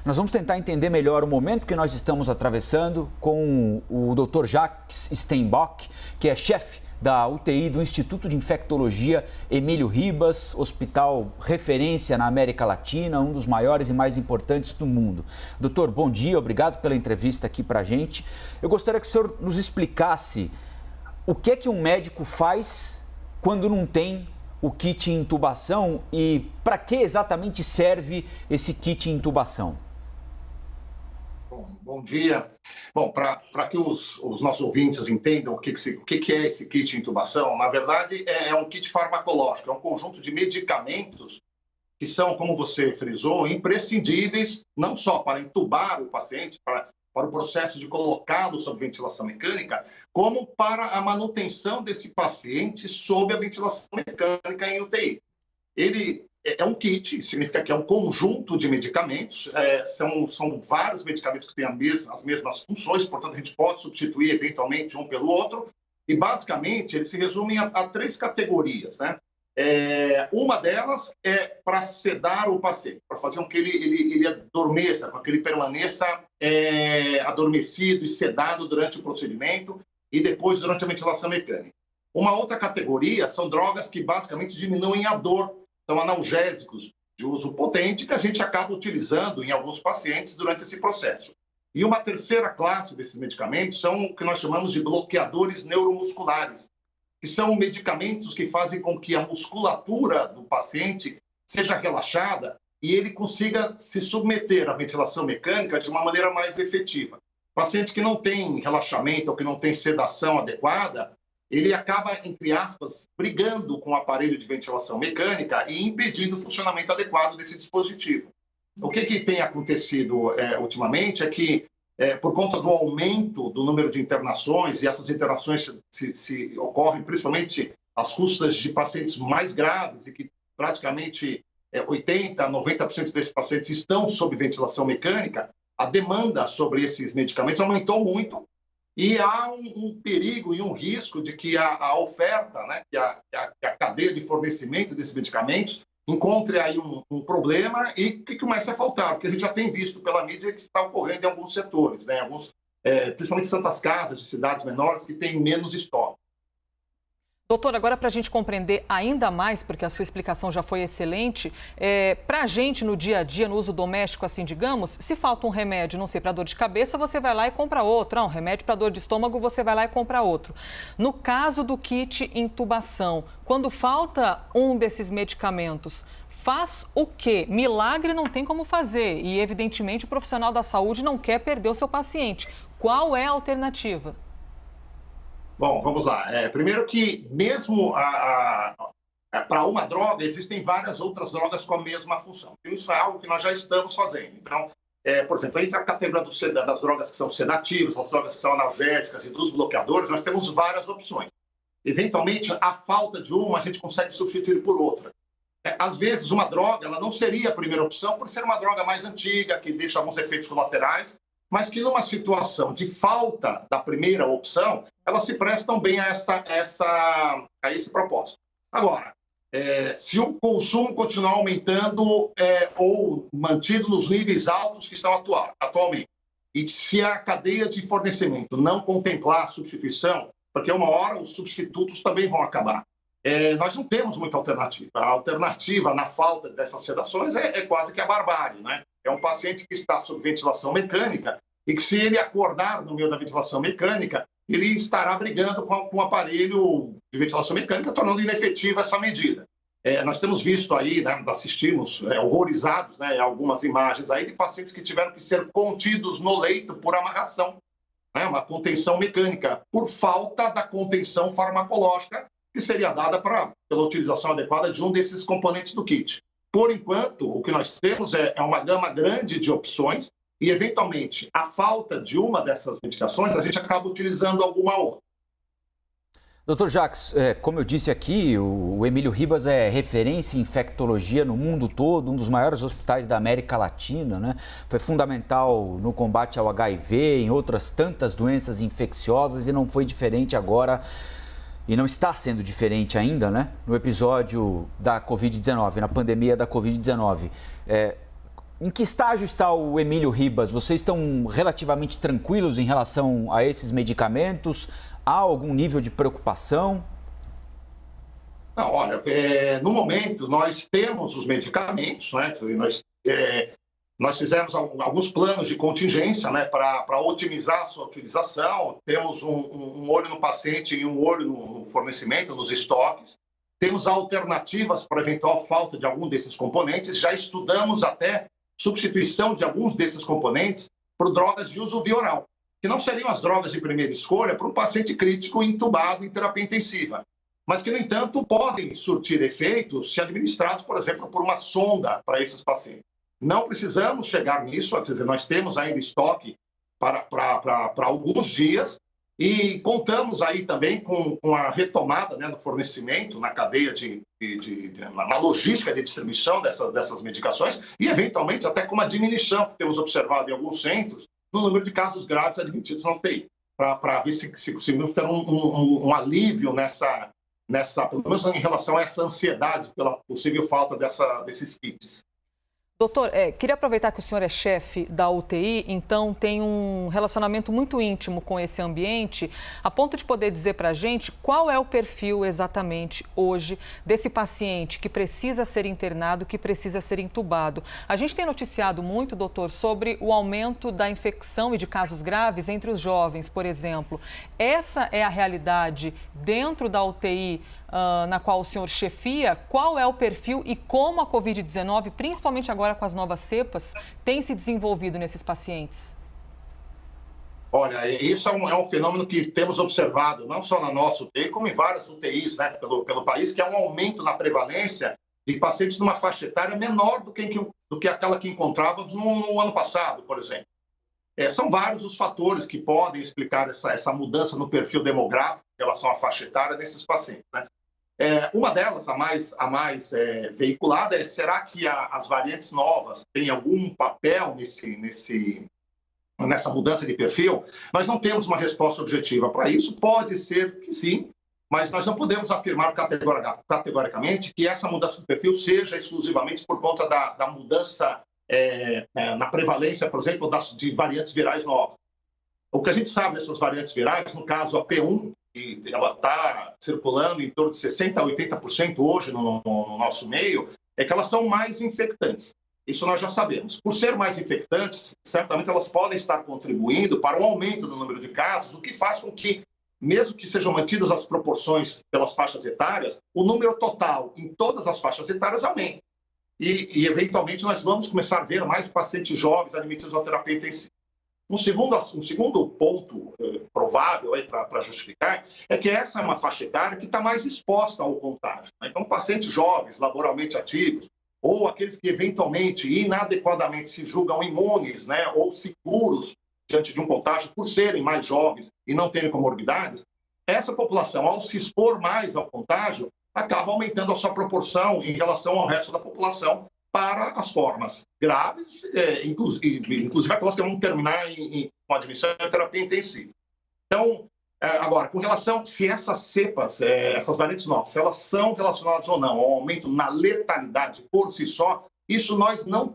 Nós vamos tentar entender melhor o momento que nós estamos atravessando com o Dr. Jacques Steinbock, que é chefe da UTI do Instituto de Infectologia Emílio Ribas, hospital referência na América Latina, um dos maiores e mais importantes do mundo. Doutor, bom dia, obrigado pela entrevista aqui para a gente. Eu gostaria que o senhor nos explicasse o que é que um médico faz quando não tem o kit intubação e para que exatamente serve esse kit intubação? Bom dia. Bom, para que os nossos ouvintes entendam o que é esse kit intubação, na verdade é um kit farmacológico, é um conjunto de medicamentos que são, como você frisou, imprescindíveis não só para intubar o paciente, para o processo de colocá-lo sob ventilação mecânica, como para a manutenção desse paciente sob a ventilação mecânica em UTI. Ele é um kit, significa que é um conjunto de medicamentos, são vários medicamentos que têm as mesmas funções, portanto a gente pode substituir eventualmente um pelo outro, e basicamente ele se resume a três categorias, né? Uma delas é para sedar o paciente, para fazer com que ele adormeça, para que ele permaneça adormecido e sedado durante o procedimento e depois durante a ventilação mecânica. Uma outra categoria são drogas que basicamente diminuem a dor, são analgésicos de uso potente que a gente acaba utilizando em alguns pacientes durante esse processo. E uma terceira classe desses medicamentos são o que nós chamamos de bloqueadores neuromusculares, que são medicamentos que fazem com que a musculatura do paciente seja relaxada e ele consiga se submeter à ventilação mecânica de uma maneira mais efetiva. O paciente que não tem relaxamento ou que não tem sedação adequada, ele acaba, entre aspas, brigando com o aparelho de ventilação mecânica e impedindo o funcionamento adequado desse dispositivo. O que tem acontecido ultimamente é que, por conta do aumento do número de internações, e essas internações se ocorrem principalmente às custas de pacientes mais graves e que praticamente 80%, 90% desses pacientes estão sob ventilação mecânica, a demanda sobre esses medicamentos aumentou muito. E há um perigo e um risco de que a oferta, né, que a cadeia de fornecimento desses medicamentos encontre aí um problema e que comece a faltar, porque a gente já tem visto pela mídia que está ocorrendo em alguns setores, né, principalmente santas casas de cidades menores que têm menos estoque. Doutor, agora para a gente compreender ainda mais, porque a sua explicação já foi excelente, para a gente no dia a dia, no uso doméstico, assim, digamos, se falta um remédio, não sei, para dor de cabeça, você vai lá e compra outro. Um remédio para dor de estômago, você vai lá e compra outro. No caso do kit intubação, quando falta um desses medicamentos, faz o quê? Milagre não tem como fazer e, evidentemente, o profissional da saúde não quer perder o seu paciente. Qual é a alternativa? Bom, vamos lá. Primeiro que mesmo para uma droga, existem várias outras drogas com a mesma função. Então, isso é algo que nós já estamos fazendo. Então, por exemplo, entre a categoria das drogas que são sedativas, as drogas que são analgésicas e dos bloqueadores, nós temos várias opções. Eventualmente, a falta de uma, a gente consegue substituir por outra. Às vezes, uma droga ela não seria a primeira opção por ser uma droga mais antiga, que deixa alguns efeitos colaterais, mas que numa situação de falta da primeira opção, elas se prestam bem a esse propósito. Agora, se o consumo continuar aumentando ou mantido nos níveis altos que estão atualmente, e se a cadeia de fornecimento não contemplar a substituição, porque uma hora os substitutos também vão acabar, nós não temos muita alternativa. A alternativa na falta dessas sedações é quase que a barbárie, né? É um paciente que está sob ventilação mecânica e que, se ele acordar no meio da ventilação mecânica, ele estará brigando com o aparelho de ventilação mecânica, tornando inefetiva essa medida. Nós temos visto aí, né, assistimos horrorizados, né, algumas imagens aí de pacientes que tiveram que ser contidos no leito por amarração, né, uma contenção mecânica, por falta da contenção farmacológica que seria dada pela utilização adequada de um desses componentes do kit. Por enquanto, o que nós temos é uma gama grande de opções e, eventualmente, a falta de uma dessas medicações, a gente acaba utilizando alguma outra. Doutor Jacques, como eu disse aqui, o Emílio Ribas é referência em infectologia no mundo todo, um dos maiores hospitais da América Latina, né? Foi fundamental no combate ao HIV, em outras tantas doenças infecciosas e não foi diferente agora, e não está sendo diferente ainda, né? No episódio da Covid-19, na pandemia da Covid-19. Em que estágio está o Emílio Ribas? Vocês estão relativamente tranquilos em relação a esses medicamentos? Há algum nível de preocupação? Não, olha, no momento nós temos os medicamentos, né? Nós fizemos alguns planos de contingência, né, para otimizar a sua utilização. Temos um olho no paciente e um olho no fornecimento, nos estoques. Temos alternativas para eventual falta de algum desses componentes. Já estudamos até substituição de alguns desses componentes por drogas de uso via oral, que não seriam as drogas de primeira escolha para um paciente crítico intubado em terapia intensiva, mas que, no entanto, podem surtir efeitos se administrados, por exemplo, por uma sonda para esses pacientes. Não precisamos chegar nisso, quer dizer, nós temos ainda estoque para alguns dias e contamos aí também com a retomada, né, no fornecimento, na cadeia na logística de distribuição dessas medicações e, eventualmente, até com uma diminuição que temos observado em alguns centros no número de casos graves admitidos na UTI, para ver se conseguimos ter um alívio pelo menos em relação a essa ansiedade pela possível falta desses kits. Doutor, queria aproveitar que o senhor é chefe da UTI, então tem um relacionamento muito íntimo com esse ambiente, a ponto de poder dizer para a gente qual é o perfil exatamente hoje desse paciente que precisa ser internado, que precisa ser entubado. A gente tem noticiado muito, doutor, sobre o aumento da infecção e de casos graves entre os jovens, por exemplo. Essa é a realidade dentro da UTI na qual o senhor chefia? Qual é o perfil e como a Covid-19, principalmente agora com as novas cepas, tem se desenvolvido nesses pacientes? Olha, isso é um fenômeno que temos observado, não só na nossa UTI, como em várias UTIs, né, pelo país, que é um aumento na prevalência de pacientes numa faixa etária menor do que aquela que encontrávamos no ano passado, por exemplo. São vários os fatores que podem explicar essa mudança no perfil demográfico em relação à faixa etária desses pacientes, né? Uma delas, a mais veiculada, será que as variantes novas têm algum papel nessa mudança de perfil? Nós não temos uma resposta objetiva para isso. Pode ser que sim, mas nós não podemos afirmar categoricamente que essa mudança de perfil seja exclusivamente por conta da mudança na prevalência, por exemplo, de variantes virais novas. O que a gente sabe dessas variantes virais, no caso a P1, e ela está circulando em torno de 60% a 80% hoje no nosso meio, é que elas são mais infectantes. Isso nós já sabemos. Por ser mais infectantes, certamente elas podem estar contribuindo para o aumento do número de casos, o que faz com que, mesmo que sejam mantidas as proporções pelas faixas etárias, o número total em todas as faixas etárias aumente. E eventualmente, nós vamos começar a ver mais pacientes jovens admitidos à terapia intensiva. Um segundo ponto provável para justificar é que essa é uma faixa etária que está mais exposta ao contágio, né? Então, pacientes jovens, laboralmente ativos, ou aqueles que eventualmente inadequadamente se julgam imunes, né, ou seguros diante de um contágio por serem mais jovens e não terem comorbidades, essa população, ao se expor mais ao contágio, acaba aumentando a sua proporção em relação ao resto da população para as formas graves, inclusive aquelas que vão terminar com admissão em terapia intensiva. Então, agora, com relação se essas cepas, essas variantes novas, se elas são relacionadas ou não ao aumento na letalidade por si só, isso nós não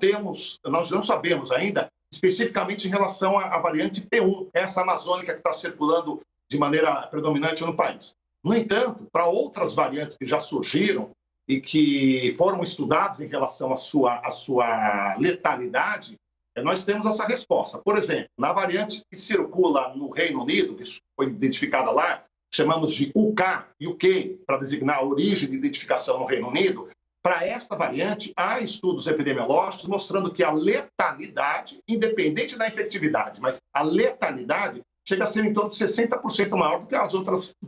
sabemos ainda, especificamente em relação à variante P1, essa amazônica que está circulando de maneira predominante no país. No entanto, para outras variantes que já surgiram e que foram estudadas em relação à sua letalidade, nós temos essa resposta. Por exemplo, na variante que circula no Reino Unido, que foi identificada lá, chamamos de UK, para designar a origem de identificação no Reino Unido, para esta variante, há estudos epidemiológicos mostrando que a letalidade, independente da infectividade, mas a letalidade chega a ser em torno de 60% maior do que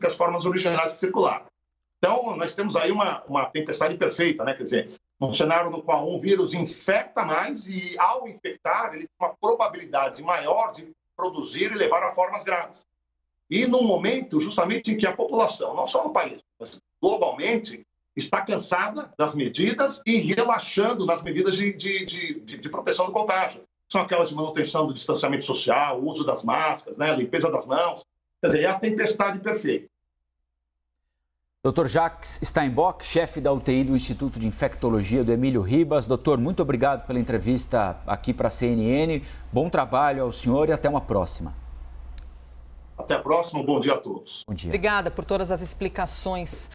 as formas originais que circularam. Então, nós temos aí uma tempestade perfeita, né? Quer dizer, um cenário no qual um vírus infecta mais e, ao infectar, ele tem uma probabilidade maior de produzir e levar a formas graves. E num momento, justamente, em que a população, não só no país, mas globalmente, está cansada das medidas e relaxando nas medidas de proteção do contágio. São aquelas de manutenção do distanciamento social, o uso das máscaras, né, a limpeza das mãos. Quer dizer, é a tempestade perfeita. Dr. Jacques Steinbock, chefe da UTI do Instituto de Infectologia do Emílio Ribas. Doutor, muito obrigado pela entrevista aqui para a CNN. Bom trabalho ao senhor e até uma próxima. Até a próxima, bom dia a todos. Bom dia. Obrigada por todas as explicações.